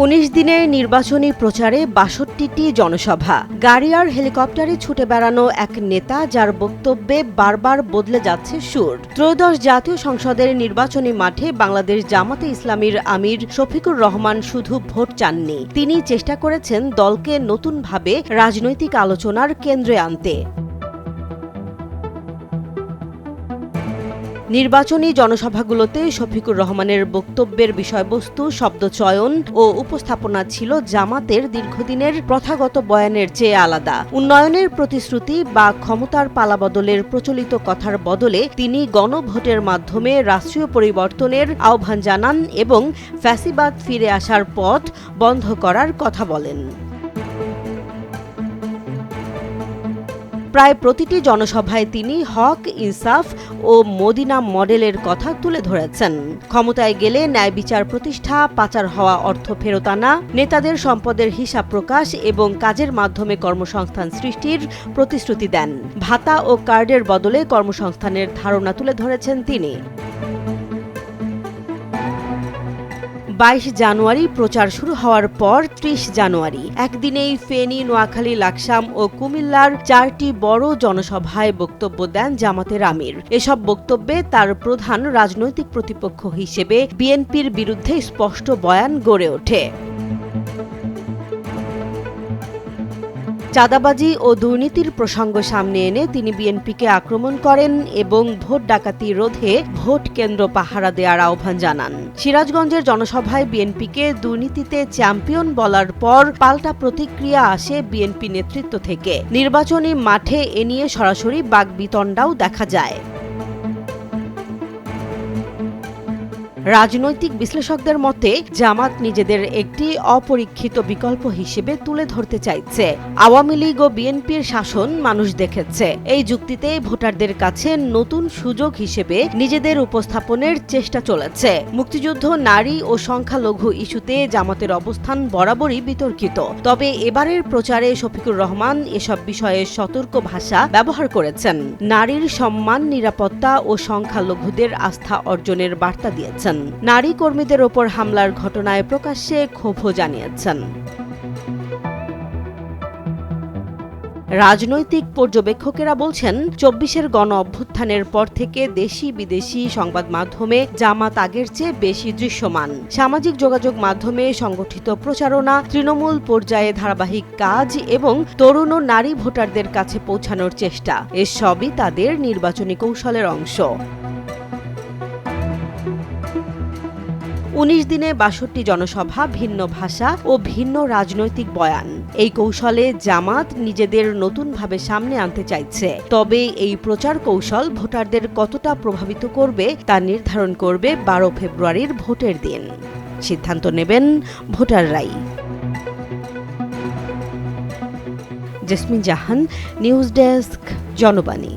১৯ দিনের নির্বাচনী প্রচারে ৬২টি জনসভা। গাড়ি আর হেলিকপ্টারে ছুটে বেড়ানো এক নেতা, যার বক্তব্যে বারবার বদলে যাচ্ছে সুর। ত্রয়োদশ জাতীয় সংসদের নির্বাচনী মাঠে বাংলাদেশ জামাতে ইসলামীর আমির শফিকুর রহমান শুধু ভোট চাননি, তিনি চেষ্টা করেছেন দলকে নতুনভাবে রাজনৈতিক আলোচনার কেন্দ্রে আনতে। নির্বাচনী জনসভাগুলোতে শফিকুর রহমানের বক্তব্যের বিষয়বস্তু, শব্দচয়ন ও উপস্থাপনা ছিল জামাতের দীর্ঘদিনের প্রথাগত বয়ানের চেয়ে আলাদা। উন্নয়নের প্রতিশ্রুতি বা ক্ষমতার পালাবদলের প্রচলিত কথার বদলে তিনি গণভোটের মাধ্যমে রাষ্ট্রীয় পরিবর্তনের আহ্বান জানান এবং ফ্যাসিবাদ ফিরে আসার পথ বন্ধ করার কথা বলেন। প্রায় প্রতিটি জনসভায় তিনি হক, ইনসাফ ও মদিনা মডেলের কথা তুলে ধরেছেন। ক্ষমতায় গেলে ন্যায় বিচার প্রতিষ্ঠা, পাচার হওয়া অর্থ ফেরত আনা, নেতাদের সম্পদের হিসাব প্রকাশ এবং কাজের মাধ্যমে কর্মসংস্থান সৃষ্টির প্রতিশ্রুতি দেন। ভাতা ও কার্ডের বদলে কর্মসংস্থানের ধারণা তুলে ধরেছেন তিনি। ২২ জানুয়ারি প্রচার শুরু হওয়ার পর ৩০ জানুয়ারি একদিনেই ফেনী, নোয়াখালী, লাকসাম ও কুমিল্লার ৪টি বড় জনসভায় বক্তব্য দেন জামাতের আমির। এসব বক্তব্যে তার প্রধান রাজনৈতিক প্রতিপক্ষ হিসেবে বিএনপির বিরুদ্ধে স্পষ্ট বয়ান গড়ে ওঠে। চাঁদাবাজি ও দুর্নীতির প্রসঙ্গ সামনে এনে তিনি বিএনপিকে আক্রমণ করেন এবং ভোট ডাকাতি রোধে ভোট কেন্দ্র পাহারা দেওয়ার আহ্বান জানান। সিরাজগঞ্জের জনসভায় বিএনপিকে দুর্নীতিতে চ্যাম্পিয়ন বলার পর পাল্টা প্রতিক্রিয়া আসে বিএনপি নেতৃত্ব থেকে। নির্বাচনী মাঠে এ নিয়ে সরাসরি বাকবিতণ্ডাও দেখা যায়। রাজনৈতিক বিশ্লেষকদের মতে জামাত নিজেদের একটি অপরীক্ষিত বিকল্প হিসেবে তুলে ধরতে চাইছে। আওয়ামী লীগ ও বিএনপির শাসন মানুষ দেখেছে, এই যুক্তিতে ভোটারদের কাছে নতুন সুযোগ হিসেবে নিজেদের উপস্থাপনের চেষ্টা চলেছে। মুক্তিযুদ্ধ, নারী ও সংখ্যালঘু ইস্যুতে জামাতের অবস্থান বরাবরই বিতর্কিত, তবে এবারের প্রচারে শফিকুর রহমান এসব বিষয়ে সতর্ক ভাষা ব্যবহার করেছেন। নারীর সম্মান, নিরাপত্তা ও সংখ্যালঘুদের আস্থা অর্জনের বার্তা দিয়েছেন। নারী কর্মীদের ওপর হামলার ঘটনায় প্রকাশ্যে ক্ষোভও জানিয়েছেন। রাজনৈতিক পর্যবেক্ষকেরা বলছেন, ২৪-এর গণ অভ্যুত্থানের পর থেকে দেশি বিদেশি সংবাদ মাধ্যমে জামাত আগের চেয়ে বেশি দৃশ্যমান। সামাজিক যোগাযোগ মাধ্যমে সংগঠিত প্রচারণা, তৃণমূল পর্যায়ে ধারাবাহিক কাজ এবং তরুণ ও নারী ভোটারদের কাছে পৌঁছানোর চেষ্টা, এসবই তাদের নির্বাচনী কৌশলের অংশ। ১৯ দিনে ৬২ জনসভা, ভিন্ন ভাষা ও ভিন্ন রাজনৈতিক বয়ান, এই কৌশলে জামাত নিজেদের নতুনভাবে সামনে আনতে চাইছে। তবে এই প্রচার কৌশল ভোটারদের কতটা প্রভাবিত করবে তা নির্ধারণ করবে ১২ ফেব্রুয়ারির ভোটের দিন। সিদ্ধান্ত নেবেন ভোটাররাই। জেসমিন জাহান, নিউজ ডেস্ক, জনবাণী।